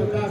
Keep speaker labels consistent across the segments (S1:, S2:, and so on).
S1: 50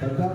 S1: 50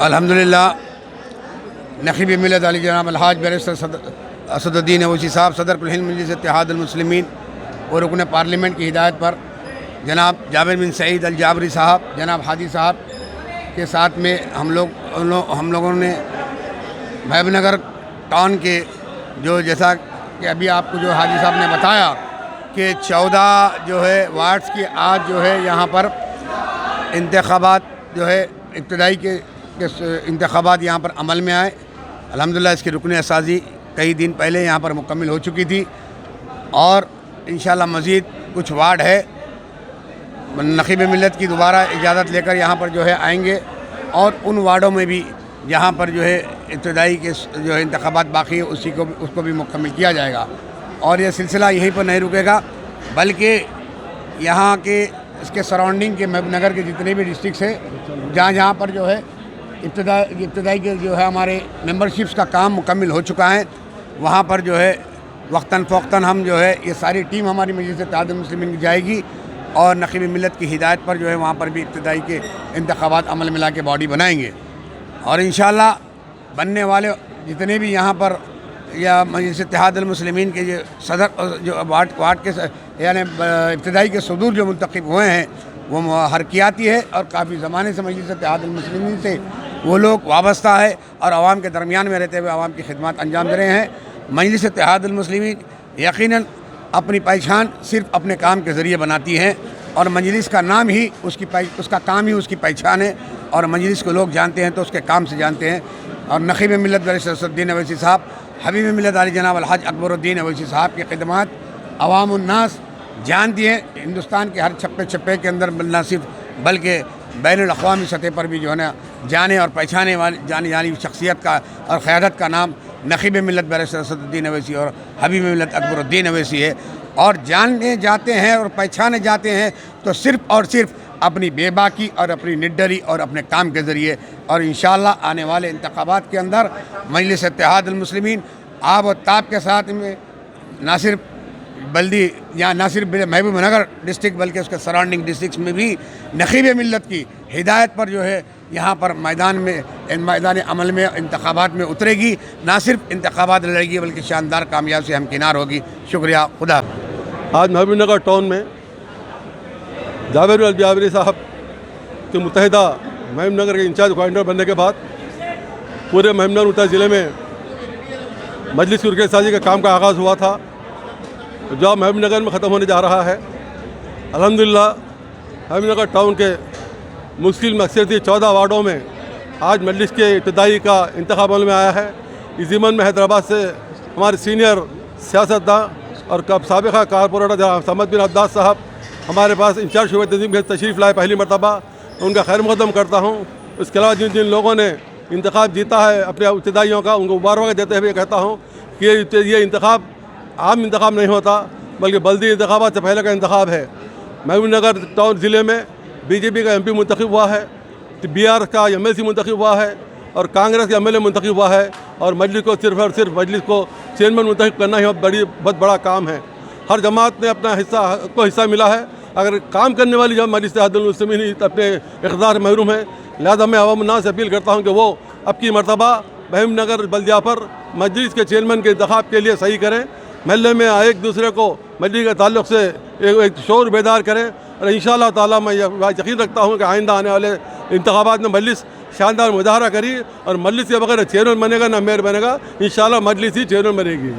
S2: الحمدللہ نقیب ملت علی جناب الحاج بیرسٹر اسد الدین اویسی صاحب صدر کل ہند مجلس اتحاد المسلمین اور رکن پارلیمنٹ کی ہدایت پر جناب جابر بن سعید الجابری صاحب، جناب ہادی صاحب کے ساتھ میں ہم لوگوں نے محبوب نگر ٹاؤن کے جو جیسا کہ ابھی آپ کو جو حاجی صاحب نے بتایا کہ 14 جو ہے وارڈز کی آج جو ہے یہاں پر انتخابات جو ہے ابتدائی کے انتخابات یہاں پر عمل میں آئے۔ الحمدللہ اس کی رکن اساسی کئی دن پہلے یہاں پر مکمل ہو چکی تھی اور انشاءاللہ مزید کچھ وارڈ ہے، نقیب ملت کی دوبارہ اجازت لے کر یہاں پر جو ہے آئیں گے اور ان وارڈوں میں بھی جہاں پر جو ہے ابتدائی کے جو ہے انتخابات باقی ہے اس کو بھی مکمل کیا جائے گا۔ اور یہ سلسلہ یہیں پر نہیں رکے گا بلکہ یہاں کے اس کے سراؤنڈنگ کے محبوب نگر کے جتنے بھی ڈسٹرکٹس ہیں جہاں پر جو ہے ابتدائی کے جو ہے ہمارے ممبرشپس کا کام مکمل ہو چکا ہے، وہاں پر جو ہے وقتاً فوقتاً ہم جو ہے یہ ساری ٹیم ہماری مجلس اتحاد المسلمین کی جائے گی اور نقیب ملت کی ہدایت پر جو ہے وہاں پر بھی ابتدائی کے انتخابات عمل میں لا کے باڈی بنائیں گے اور انشاءاللہ بننے والے جتنے بھی یہاں پر یا مجلس اتحاد المسلمین کے جو صدر جو وارڈ کے یعنی ابتدائی کے صدور جو منتخب ہوئے ہیں وہ حرکیاتی ہے اور کافی زمانے سے مجلس اتحاد المسلمین سے وہ لوگ وابستہ ہے اور عوام کے درمیان میں رہتے ہوئے عوام کی خدمات انجام دے رہے ہیں۔ مجلس اتحاد المسلمین یقیناً اپنی پہچان صرف اپنے کام کے ذریعے بناتی ہیں اور مجلس کا نام ہی اس کا کام ہی اس کی پہچان ہے اور مجلس کو لوگ جانتے ہیں تو اس کے کام سے جانتے ہیں۔ اور نقیب ملت بیرسٹر اسد الدین اویسی صاحب، حبیب ملت علی جناب الحاج اکبر الدین اویسی صاحب کی خدمات عوام الناس جانتی ہیں، ہندوستان کے ہر چھپے کے اندر نہ صرف بلکہ بین الاقوامی سطح پر بھی جو ہے نا جانے اور پہچانے جانی شخصیت کا اور قیادت کا نام نقیب ملت بیرسٹر اسد الدین اویسی اور حبیب ملت اکبر الدین اویسی ہے اور جانے جاتے ہیں اور پہچانے جاتے ہیں تو صرف اور صرف اپنی بے باکی اور اپنی نڈری اور اپنے کام کے ذریعے۔ اور انشاءاللہ آنے والے انتخابات کے اندر مجلس اتحاد المسلمین آب و تاب کے ساتھ میں نہ صرف بلدی یا نہ صرف محبوب نگر ڈسٹرکٹ بلکہ اس کے سراؤنڈنگ ڈسٹرکٹس میں بھی نقیب ملت کی ہدایت پر جو ہے یہاں پر میدان عمل میں انتخابات میں اترے گی، نہ صرف انتخابات لڑے گی بلکہ شاندار کامیاب سے ہمکنار ہوگی۔ شکریہ، خدا۔
S3: آج محبوب نگر ٹاؤن میں جابر الجابری صاحب کے متحدہ محبوب نگر کے انچارج کوآرڈینیٹر بننے کے بعد پورے محبوب نگر متحدہ ضلع میں مجلس کی رکن سازی کے کام کا آغاز ہوا تھا جو محبوب نگر میں ختم ہونے جا رہا ہے۔ الحمدللہ محبوب نگر ٹاؤن کے مسلم اکثریتی 14 وارڈوں میں آج مجلس کے ابتدائی کا انتخاب عمل میں آیا ہے۔ اس ضمن میں حیدرآباد سے ہمارے سینئر سیاستداں اور سابقہ کارپوریٹر جناب سمد بن عبداس صاحب ہمارے پاس انچارج شعبہ تنظیم کے تشریف لائے پہلی مرتبہ، ان کا خیر مقدم کرتا ہوں۔ اس کے علاوہ جن لوگوں نے انتخاب جیتا ہے اپنے ابتدائیوں کا، ان کو مبارکباد دیتے ہوئے کہتا ہوں کہ یہ انتخاب عام انتخاب نہیں ہوتا بلکہ بلدی انتخابات سے پہلے کا انتخاب ہے۔ محبوب نگر ٹاؤن ضلع میں بی جے پی کا MP منتخب ہوا ہے، BR کا MLC منتخب ہوا ہے اور کانگریس کا MLA منتخب ہوا ہے اور مجلس کو صرف اور صرف مجلس کو چیئرمین منتخب کرنا ہی بہت بڑا کام ہے۔ ہر جماعت نے اپنا حصہ ملا ہے، اگر کام کرنے والی جب مجلس اتحاد المسلمین ہی اپنے اقتدار محروم ہے، لہذا میں عوام الناس سے اپیل کرتا ہوں کہ وہ اب کی مرتبہ محبوب نگر بلدیہ پر مجلس کے چیئرمین کے انتخاب کے لیے صحیح کریں، محلے میں ایک دوسرے کو مجلس کے تعلق سے ایک شعور بیدار کریں اور انشاءاللہ تعالیٰ میں یقین رکھتا ہوں کہ آئندہ آنے والے انتخابات میں مجلس شاندار مظاہرہ کری اور مجلس کے بغیر چیئرمین بنے گا نہ میئر بنے گا، انشاءاللہ مجلس ہی چیئرمین بنے گی۔